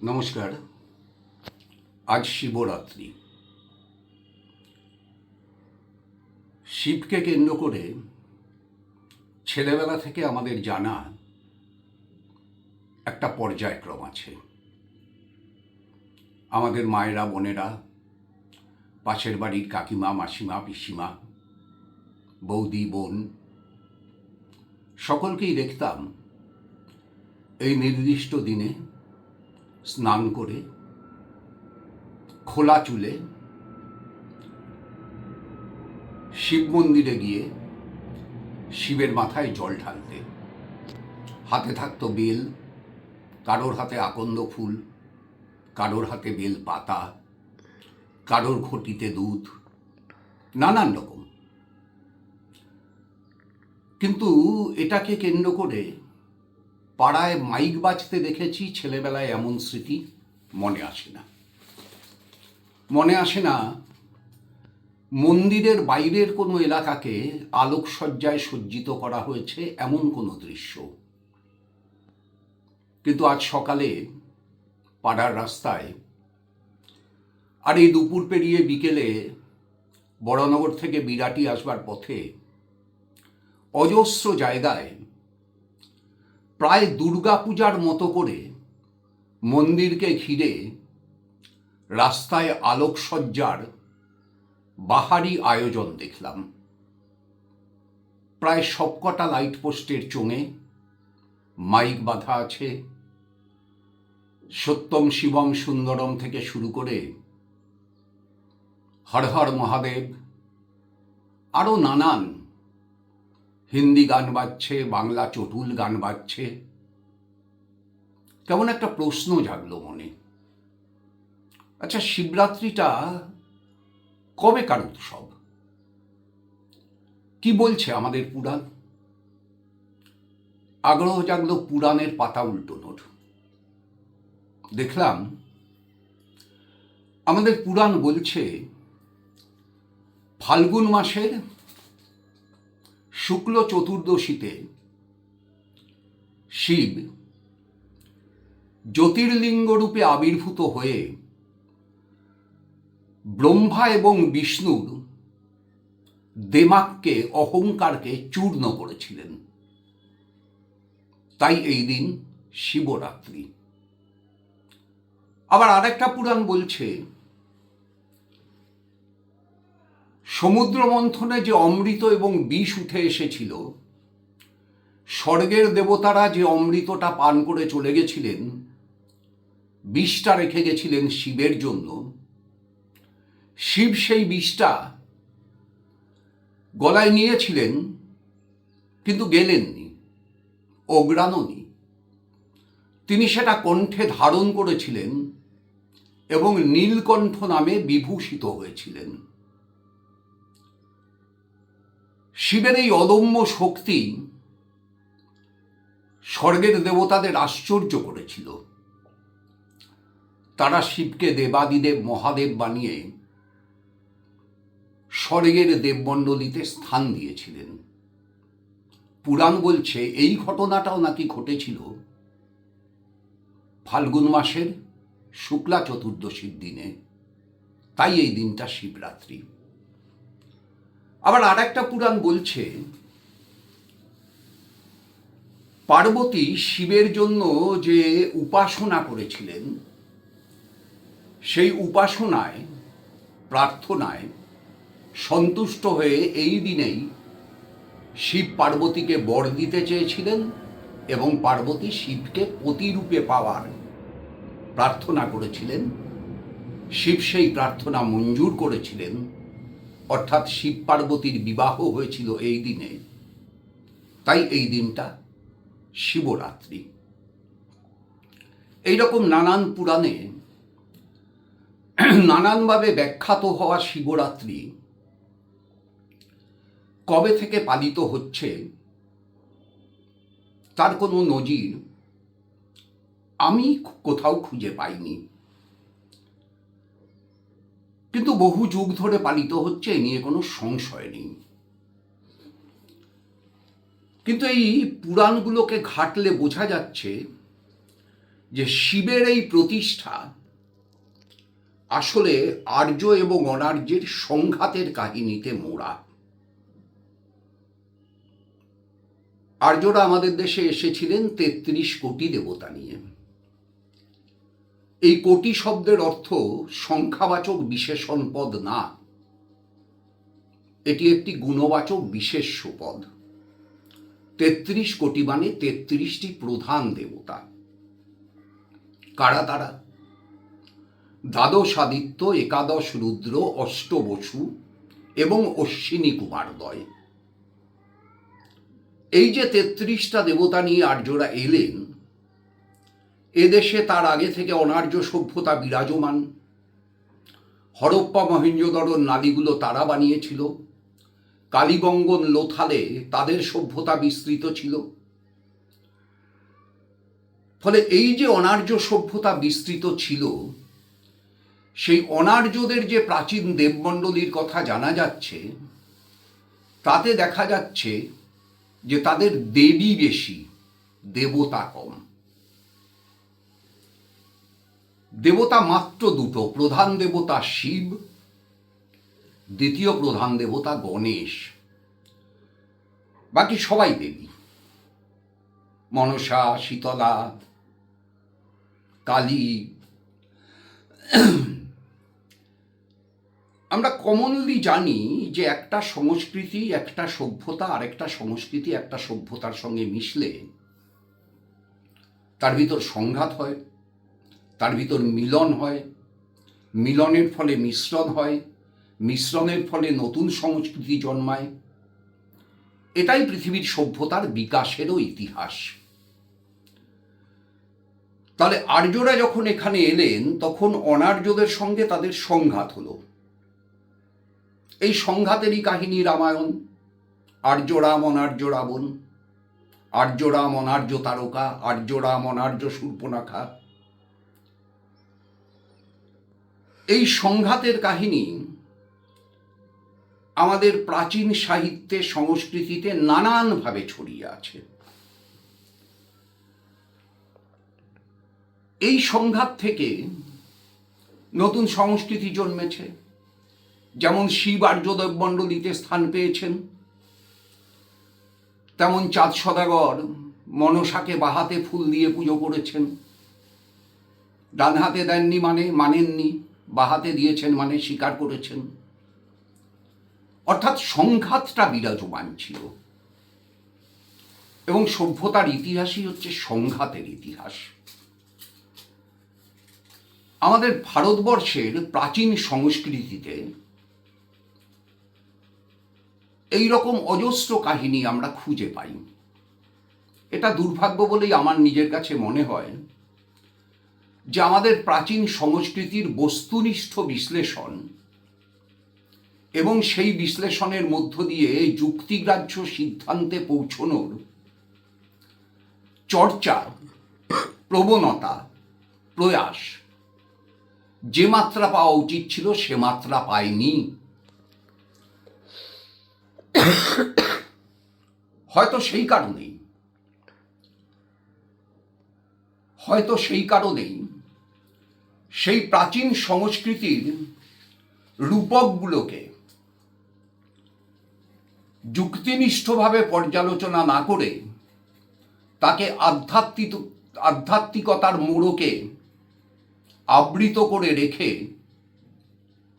নমস্কার। আজ শিবরাত্রি। শিবকে কেন্দ্র করে ছেলেবেলা থেকে আমাদের জানা একটা পর্যায়ক্রম আছে। আমাদের মায়েরা, বোনেরা, পাশের বাড়ির কাকিমা, মাসিমা, পিসিমা, বৌদি, বোন সকলকেই দেখতাম এই নির্দিষ্ট দিনে স্নান করে খোলা চুলে শিব মন্দিরে গিয়ে শিবের মাথায় জল ঢালতে। হাতে থাকতো বেল, কারোর হাতে আকন্দ ফুল, কারোর হাতে বেল পাতা, কারোর ঘটিতে দুধ, নানান রকম। কিন্তু এটাকে কেন্দ্র করে পাড়ায় মাইক বাজতে দেখেছি। ছেলেবেলায় এমন স্মৃতি মনে আসে না। মনে আসে না মন্দিরের বাইরের কোনো এলাকাকে আলোকসজ্জায় সজ্জিত করা হয়েছে এমন কোনো দৃশ্য। কিন্তু আজ সকালে পাড়ার রাস্তায় আর এই দুপুর পেরিয়ে বিকেলে বড়নগর থেকে বিরাটি আসবার পথে অজস্র জায়গায় প্রায় দুর্গাপূজার মতো করে মন্দিরকে ঘিরে রাস্তায় আলোকসজ্জার বাহারি আয়োজন দেখলাম। প্রায় সবকটা লাইট পোস্টের চোঙে মাইক বাঁধা আছে। সত্যম শিবম সুন্দরম থেকে শুরু করে হর হর মহাদেব, আরও নানান হিন্দি গান বাজছে, বাংলা চটুল গান বাজছে। কেমন একটা প্রশ্ন জাগলো মনে। আচ্ছা, শিবরাত্রিটা কবেকার উৎসব? কি বলছে আমাদের পুরাণ? আগ্রহ জাগলো পুরাণের পাতা উল্টোনোর। দেখলাম আমাদের পুরাণ বলছে ফাল্গুন মাসের শুক্ল চতুর্দশীতে শিব জ্যোতির্লিঙ্গ রূপে আবির্ভূত হয়ে ব্রহ্মা এবং বিষ্ণুর দেমাককে, অহংকারকে চূর্ণ করেছিলেন। তাই এই দিন শিবরাত্রি। আবার আরেকটা পুরাণ বলছে সমুদ্র মন্থনে যে অমৃত এবং বিষ উঠে এসেছিল, স্বর্গের দেবতারা যে অমৃতটা পান করে চলে গেছিলেন, বিষটা রেখে গেছিলেন শিবের জন্য। শিব সেই বিষটা গলায় নিয়েছিলেন, কিন্তু গেলেননি, অগ্রাণনি। তিনি সেটা কণ্ঠে ধারণ করেছিলেন এবং নীলকণ্ঠ নামে বিভূষিত হয়েছিলেন। শিবের এই অদম্য শক্তি স্বর্গের দেবতাদের আশ্চর্য করেছিল। তারা শিবকে দেবাদিদেব মহাদেব বানিয়ে স্বর্গের দেবমণ্ডলীতে স্থান দিয়েছিলেন। পুরাণ বলছে এই ঘটনাটাও নাকি ঘটেছিল ফাল্গুন মাসের শুক্লা চতুর্দশীর দিনে। তাই এই দিনটা শিবরাত্রি। আবার আর একটা পুরাণ বলছে পার্বতী শিবের জন্য যে উপাসনা করেছিলেন, সেই উপাসনায়, প্রার্থনায় সন্তুষ্ট হয়ে এই দিনেই শিব পার্বতীকে বর দিতে চেয়েছিলেন এবং পার্বতী শিবকে পতিরূপে পাওয়ার প্রার্থনা করেছিলেন। শিব সেই প্রার্থনা মঞ্জুর করেছিলেন, অর্থাৎ শিব পার্বতীর বিবাহ হয়েছিল এই দিনে। তাই এই দিনটা শিবরাত্রি। এইরকম নানান পুরাণে নানানভাবে ব্যাখ্যাত হওয়া শিবরাত্রি কবে থেকে পালিত হচ্ছে তার কোনো নজির আমি কোথাও খুঁজে পাইনি। কিন্তু বহু যুগ ধরে পালিত হচ্ছে, এ নিয়ে কোনো সংশয় নেই। কিন্তু এই পুরাণগুলোকে ঘাটলে বোঝা যাচ্ছে যে শিবের এই প্রতিষ্ঠা আসলে আর্য এবং অনার্যের সংঘাতের কাহিনীতে মোড়া। আর্যরা আমাদের দেশে এসেছিলেন ৩৩ কোটি দেবতা নিয়ে। এই কোটি শব্দের অর্থ সংখ্যাবাচক বিশেষণ পদ না, এটি একটি গুণবাচক বিশেষ্য পদ। ৩৩ কোটি মানে ৩৩টি প্রধান দেবতা। কারা তারা? দ্বাদশ আদিত্য, একাদশ রুদ্র, অষ্ট বসু এবং অশ্বিনী কুমারদ্বয়। এই যে ৩৩টা দেবতা নিয়ে আর্যরা এলেন, এদেশে তার আগে থেকে অনার্য সভ্যতা বিরাজমান। হরপ্পা মহেঞ্জোদড়োর নালীগুলো তারা বানিয়েছিল। কালীবঙ্গন লোথালে তাদের সভ্যতা বিস্তৃত ছিল। ফলে এই যে অনার্য সভ্যতা বিস্তৃত ছিল, সেই অনার্যদের যে প্রাচীন দেবমণ্ডলীর কথা জানা যাচ্ছে, তাতে দেখা যাচ্ছে যে তাদের দেবী বেশি, দেবতা কম। দেবতা মাত্র দুটো, প্রধান দেবতা শিব, দ্বিতীয় প্রধান দেবতা গণেশ। বাকি সবাই দেবী, মনসা, শীতলা, কালী। আমরা কমনলি জানি যে একটা সংস্কৃতি, একটা সভ্যতা আর একটা সংস্কৃতি, একটা সভ্যতার সঙ্গে মিশলে তার ভিতর সংঘাত হয়, তার ভিতর মিলন হয়, মিলনের ফলে মিশ্রণ হয়, মিশ্রণের ফলে নতুন সংস্কৃতি জন্মায়। এটাই পৃথিবীর সভ্যতার বিকাশেরও ইতিহাস। তাহলে আর্যরা যখন এখানে এলেন, তখন অনার্যদের সঙ্গে তাদের সংঘাত হলো। এই সংঘাতেরই কাহিনী রামায়ণ। আর্য রাম, অনার্য রাবণ, আর্য রাম, অনার্য তারকা, আর্য রাম, অনার্য শূর্পণখা। এই সংঘাতের কাহিনী আমাদের প্রাচীন সাহিত্যে, সংস্কৃতিতে নানানভাবে ছড়িয়ে আছে। এই সংঘাত থেকে নতুন সংস্কৃতি জন্মেছে। যেমন শিব আর্য দেবমণ্ডলীতে স্থান পেয়েছেন, তেমন চাঁদ সদাগর মনসাকে বাহাতে ফুল দিয়ে পুজো করেছেন। ডান হাতে দেননি মানে মানেননি, বাহাতে দিয়েছেন মানে স্বীকার করেছেন। অর্থাৎ সংঘাতটা বিরাজমান ছিল, এবং সভ্যতার ইতিহাসই হচ্ছে সংঘাতের ইতিহাস। আমাদের ভারতবর্ষের প্রাচীন সংস্কৃতিতে এই রকম অজস্র কাহিনী আমরা খুঁজে পাই। এটা দুর্ভাগ্য বলেই আমার নিজের কাছে মনে হয় যে আমাদের প্রাচীন সংস্কৃতির বস্তুনিষ্ঠ বিশ্লেষণ এবং সেই বিশ্লেষণের মধ্য দিয়ে যুক্তিগ্রাহ্য সিদ্ধান্তে পৌঁছনোর চর্চা, প্রবণতা, প্রয়াস যে মাত্রা পাওয়া উচিত ছিল সে মাত্রা পায়নি। হয়তো সেই কারণেই সেই প্রাচীন সংস্কৃতির রূপকগুলোকে যুক্তিনিষ্ঠভাবে পর্যালোচনা না করে তাকে আধ্যাত্মিকতার মোড়কে আবৃত করে রেখে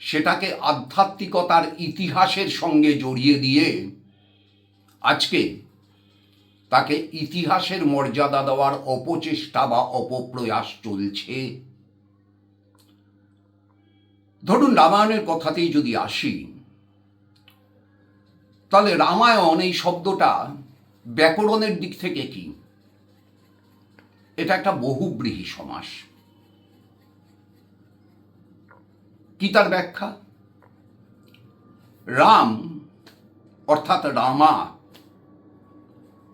সেটাকে আধ্যাত্মিকতার ইতিহাসের সঙ্গে জড়িয়ে দিয়ে আজকে তাকে ইতিহাসের মর্যাদা দেওয়ার অপচেষ্টা বা অপপ্রয়াস চলছে। ধরুন রামায়ণের কথাতেই যদি আসি, তাহলে রামায়ণ এই শব্দটা ব্যাকরণের দিক থেকে কি? এটা একটা বহুব্রীহি সমাস। কি তার ব্যাখ্যা? রাম অর্থাৎ রামা,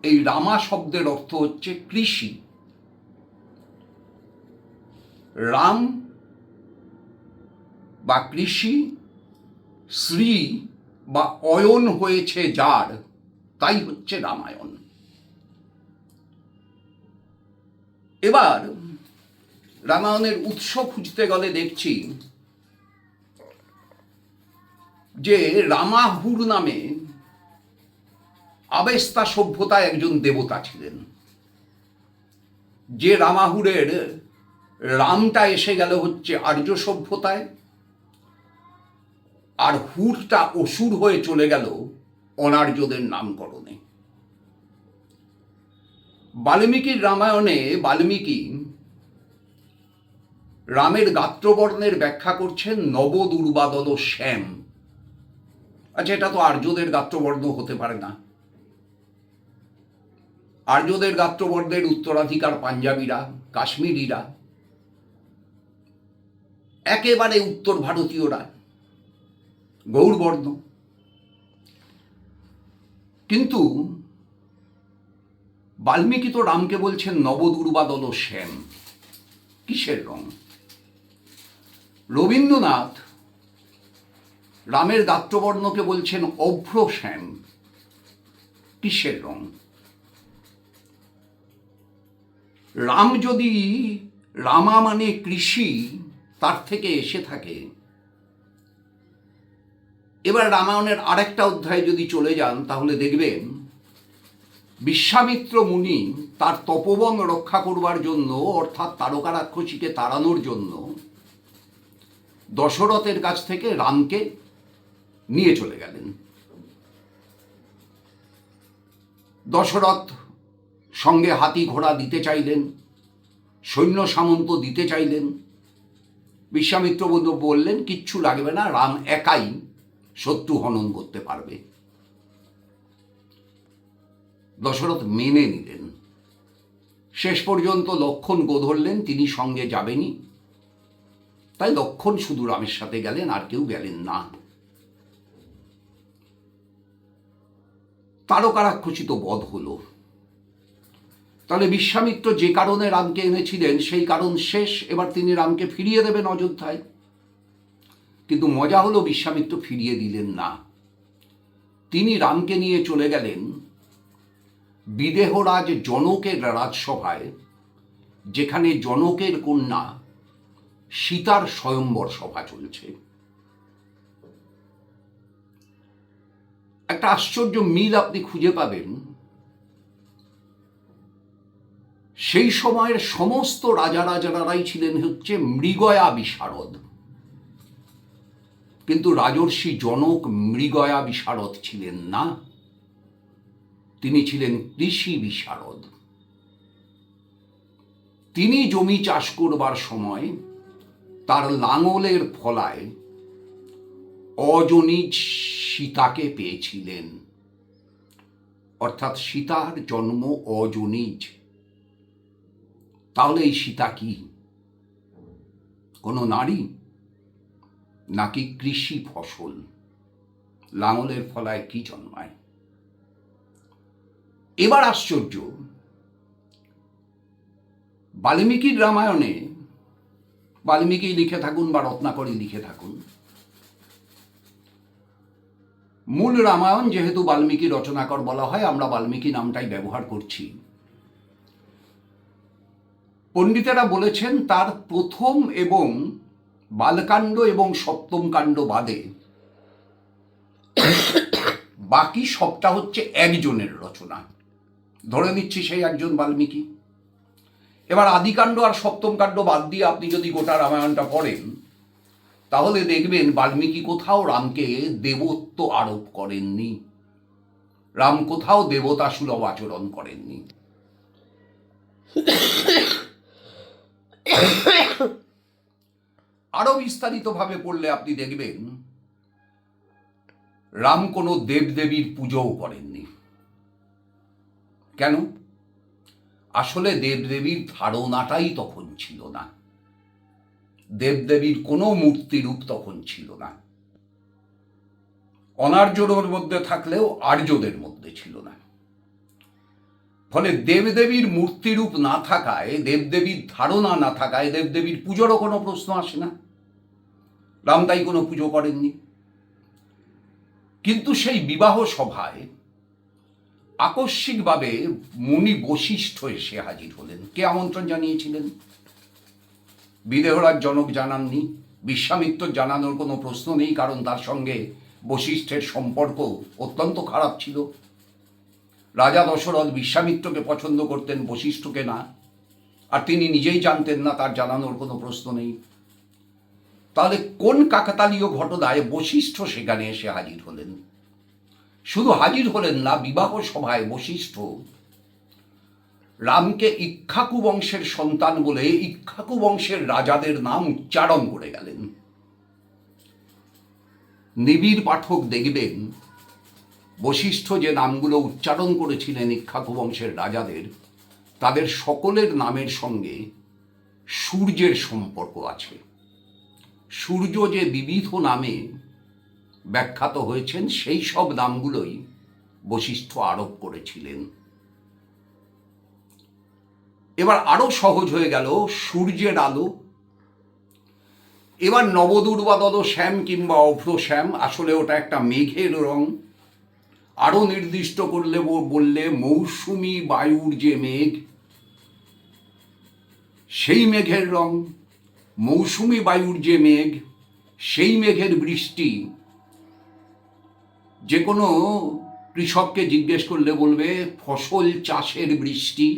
এই রামা শব্দের অর্থ হচ্ছে কৃষি। রাম বা কৃষি, শ্রী বা অয়ন হয়েছে যার, তাই হচ্ছে রামায়ণ। এবার রামায়ণের উৎস খুঁজতে গেলে দেখছি যে রামাহুর নামে আবেস্তা সভ্যতায় একজন দেবতা ছিলেন। যে রামাহুরের রামটা এসে গেল হচ্ছে আর্য সভ্যতায়, আর হুরটা অসুর হয়ে চলে গেল অনার্যদের নামকরণে। বাল্মীকির রামায়ণে বাল্মীকি রামের গাত্রবর্ণের ব্যাখ্যা করছেন নবদুর্বাদল শ্যাম। আচ্ছা, এটা তো আর্যদের গাত্রবর্ণ হতে পারে না। আর্যদের গাত্রবর্ণের উত্তরাধিকার পাঞ্জাবিরা, কাশ্মীরিরা, একেবারে উত্তর ভারতীয়রা, গৌড়বর্ণ। কিন্তু বাল্মীকি তো রামকে বলছেন নবদুর্বাদল শ্যাম। কিসের রং? রবীন্দ্রনাথ রামের গাত্রবর্ণকে বলছেন অভ্র শ্যাম। কিসের রং? রাম যদি রামা মানে কৃষি তার থেকে এসে থাকে, এবার রামায়ণের আরেকটা অধ্যায় যদি চলে যান তাহলে দেখবেন বিশ্বামিত্র মুনি তার তপবন রক্ষা করবার জন্য, অর্থাৎ তারকা রাক্ষসীকে তাড়ানোর জন্য দশরথের কাছ থেকে রামকে নিয়ে চলে গেলেন। দশরথ সঙ্গে হাতি ঘোড়া দিতে চাইলেন, সৈন্য সামন্ত দিতে চাইলেন। বিশ্বামিত্র বললেন কিচ্ছু লাগবে না, রাম একাই শত্রু হনন করতে পারবে। দশরথ মেনে নিলেন। শেষ পর্যন্ত লক্ষ্মণ গোধরলেন তিনি সঙ্গে যাবেনই, তাই লক্ষ্মণ শুধু রামের সাথে গেলেন, আর কেউ গেলেন না। তারকা রাক্ষসী তো বধ হলো। তাহলে বিশ্বামিত্র যে কারণে রামকে এনেছিলেন সেই কারণ শেষ। এবার তিনি রামকে ফিরিয়ে দেবেন অযোধ্যায়। কিন্তু মজা হলো বিশ্বামিত্র ফিরিয়ে দিলেন না। তিনি রামকে নিয়ে চলে গেলেন বিদেহরাজ জনকের রাজসভায়, যেখানে জনকের কন্যা সীতার স্বয়ম্বর সভা চলছে। একটা আশ্চর্য মিল আপনি খুঁজে পাবেন। সেই সময়ের সমস্ত রাজারাই ছিলেন হচ্ছে মৃগয়া বিশারদ, কিন্তু রাজর্ষি জনক মৃগয়া বিশারদ ছিলেন না, তিনি ছিলেন কৃষি বিশারদ। তিনি জমি চাষ করবার সময় তার লাঙলের ফলায় অজনিজ সীতাকে পেয়েছিলেন, অর্থাৎ সীতার জন্ম অজনিজ। তাহলে এই সীতা কি কোনো নারী নাকি কৃষি ফসল? লাঙলের ফলায় কি জন্মায়? এবার আশ্চর্য, বাল্মীকির রামায়ণে, বাল্মীকি লিখে থাকুন বা রত্নাকরী লিখে থাকুন, মূল রামায়ণ যেহেতু বাল্মীকি রচনাকর বলা হয়, আমরা বাল্মীকি নামটাই ব্যবহার করছি। পণ্ডিতেরা বলেছেন তার প্রথম এবং বালকাণ্ড এবং সপ্তম কাণ্ড বাদে বাকি সবটা হচ্ছে একজনের রচনা। ধরে নিচ্ছি সেই একজন বাল্মীকি। এবার আদিকাণ্ড আর সপ্তম কাণ্ড বাদ দিয়ে আপনি যদি গোটা রামায়ণটা পড়েন তাহলে দেখবেন বাল্মীকি কোথাও রামকে দেবত্ব আরোপ করেননি, রাম কোথাও দেবতা সুলভ আচরণ করেননি। আরো বিস্তারিতভাবে পড়লে আপনি দেখবেন রাম কোনো দেবদেবীর পুজোও করেননি। কেন? আসলে দেবদেবীর ধারণাটাই তখন ছিল না, দেবদেবীর কোনো মূর্তিরূপ তখন ছিল না। অনার্যদের মধ্যে থাকলেও আর্যদের মধ্যে ছিল না। ফলে দেবদেবীর মূর্তিরূপ না থাকায়, দেবদেবীর ধারণা না থাকায় দেবদেবীর পুজোরও কোনো প্রশ্ন আসে না। রাম তাই কোনো পুজো করেননি। কিন্তু সেই বিবাহ সভায় আকস্মিকভাবে মুনি বশিষ্ঠ এসে হাজির হলেন। কে আমন্ত্রণ জানিয়েছিলেন? বিদেহরাজ জনক জানাননি, বিশ্বামিত্র জানানোর কোনো প্রশ্ন নেই, কারণ তার সঙ্গে বশিষ্ঠের সম্পর্ক অত্যন্ত খারাপ ছিল। রাজা দশরথ বিশ্বামিত্রকে পছন্দ করতেন, বশিষ্ঠকে না, আর তিনি নিজেই জানতেন না, তার জানানোর কোনো প্রশ্ন নেই। তাহলে কোন কাকতালীয় ঘটনায় বশিষ্ঠ সেখানে এসে হাজির হলেন? শুধু হাজির হলেন না, বিবাহ সভায় বশিষ্ঠ রামকে ইক্ষ্বাকু বংশের সন্তান বলে ইক্ষ্বাকু বংশের রাজাদের নাম উচ্চারণ করে গেলেন। নিবিড় পাঠক দেখবেন বশিষ্ঠ যে নামগুলো উচ্চারণ করেছিলেন ইক্ষ্বাকু বংশের রাজাদের, তাদের সকলের নামের সঙ্গে সূর্যের সম্পর্ক আছে। সূর্য যে বিবিধ নামে ব্যাখ্যাত হয়েছেন, সেই সব নামগুলোই বশিষ্ঠ আরোপ করেছিলেন। এবার আরো সহজ হয়ে গেল, সূর্যের আলো। এবার নবদুর্বাদল শ্যাম কিংবা অভ্র শ্যাম, আসলে ওটা একটা মেঘের রং। আরো নির্দিষ্ট করলে বললে মৌসুমী বায়ুর যে মেঘ, সেই মেঘের রং। মৌসুমী বায়ুর যে মেঘ, সেই মেঘের বৃষ্টি। যে কোনো কৃষককে জিজ্ঞেস করলে বলবে ফসল চাষের বৃষ্টি।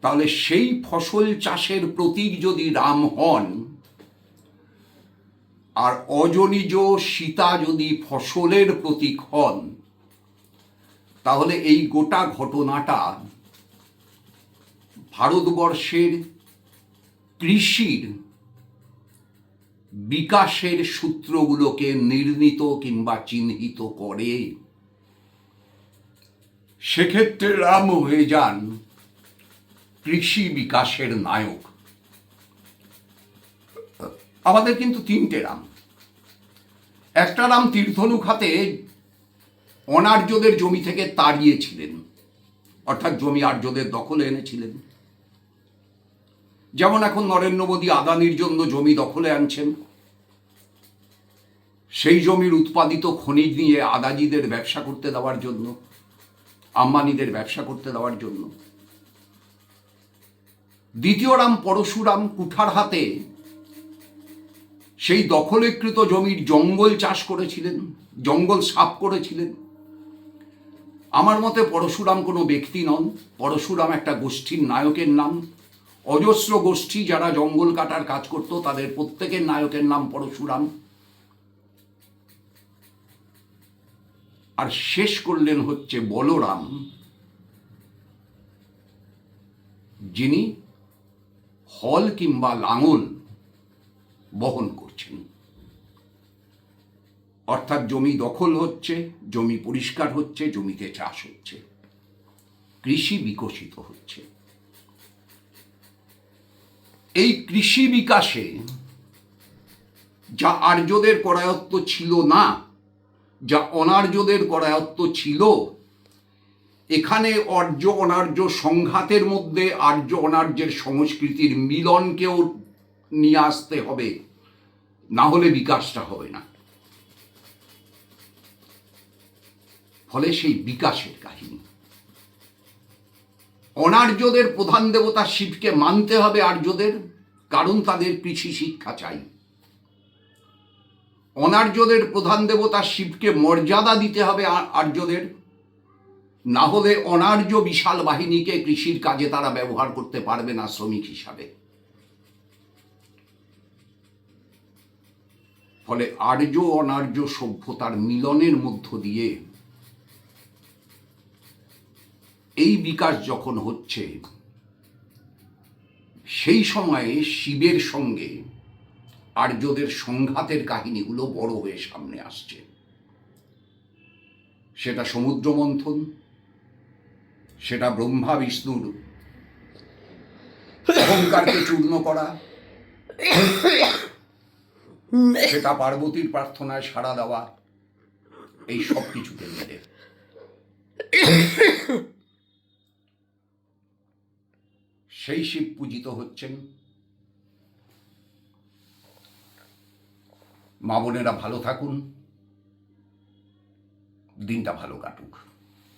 তাহলে সেই ফসল চাষের প্রতীক যদি রাম হন, আর অজনিজ সীতা যদি ফসলের প্রতীক হন, তাহলে এই গোটা ঘটনাটা ভারতবর্ষের কৃষির বিকাশের সূত্রগুলোকে নির্ণীত কিংবা চিহ্নিত করে। সেক্ষেত্রে রাম হয়ে যান কৃষি বিকাশের নায়ক। আমাদের কিন্তু তিনটে রাম। একটা রাম তীরধনুক হাতে অনার্যদের জমি থেকে তাড়িয়েছিলেন, অর্থাৎ জমি আর্যদের দখলে এনেছিলেন। যেমন এখন নরেন্দ্র মোদী আদানির জন্য জমি দখলে আনছেন, সেই জমির উৎপাদিত খনিজ নিয়ে আদানিদের ব্যবসা করতে দেওয়ার জন্য, আম্বানিদের ব্যবসা করতে দেওয়ার জন্য। দ্বিতীয় রাম পরশুরাম কুঠার হাতে সেই দখলীকৃত জমির জঙ্গল চাষ করেছিলেন, জঙ্গল সাফ করেছিলেন। আমার মতে পরশুরাম কোনো ব্যক্তি নন, পরশুরাম একটা গোষ্ঠীর নায়কের নাম। অজস্র গোষ্ঠী যারা জঙ্গল কাটার কাজ করত, তাদের প্রত্যেকের নায়কের নাম পরশুরাম। আর শেষ করলেন হচ্ছে বলরাম, যিনি হল কিংবা লাঙল বহন করছেন। অর্থাৎ জমি দখল হচ্ছে, জমি পরিষ্কার হচ্ছে, জমিতে চাষ হচ্ছে, কৃষি বিকশিত হচ্ছে। এই কৃষি বিকাশে যা আর্যদের করায়ত্ত ছিল না, যা অনার্যদের করায়ত্ত ছিল, এখানে আর্য অনার্য সংঘাতের মধ্যে আর্য অনার্যের সংস্কৃতির মিলনকেও নিয়ে আসতে হবে, না হলে বিকাশটা হবে না। ফলে সেই বিকাশের কাহিনী। অনার্যদের প্রধান দেবতা শিবকে মানতে হবে আর্যদের, কারণ তাদের কৃষি শিক্ষা চাই। অনার্যদের প্রধান দেবতা শিবকে মর্যাদা দিতে হবে আর্যদের, না হলে অনার্য বিশাল বাহিনীকে কৃষির কাজে তারা ব্যবহার করতে পারবে না শ্রমিক হিসাবে। ফলে আর্য অনার্য সভ্যতার মিলনের মধ্য দিয়ে এই বিকাশ যখন হচ্ছে, সেই সময়ে শিবের সঙ্গে আর্যদের সংঘাতের কাহিনীগুলো বড় হয়ে সামনে আসছে। সেটা সমুদ্র মন্থন, সেটা ব্রহ্মা বিষ্ণুর অহংকারকে চূর্ণ করা, সেটা পার্বতীর প্রার্থনায় সাড়া দেওয়া, এই সব কিছুকে মিলে সেই শিব পূজিত হচ্ছেন। মা বোনেরা ভালো থাকুন, দিনটা ভালো কাটুক।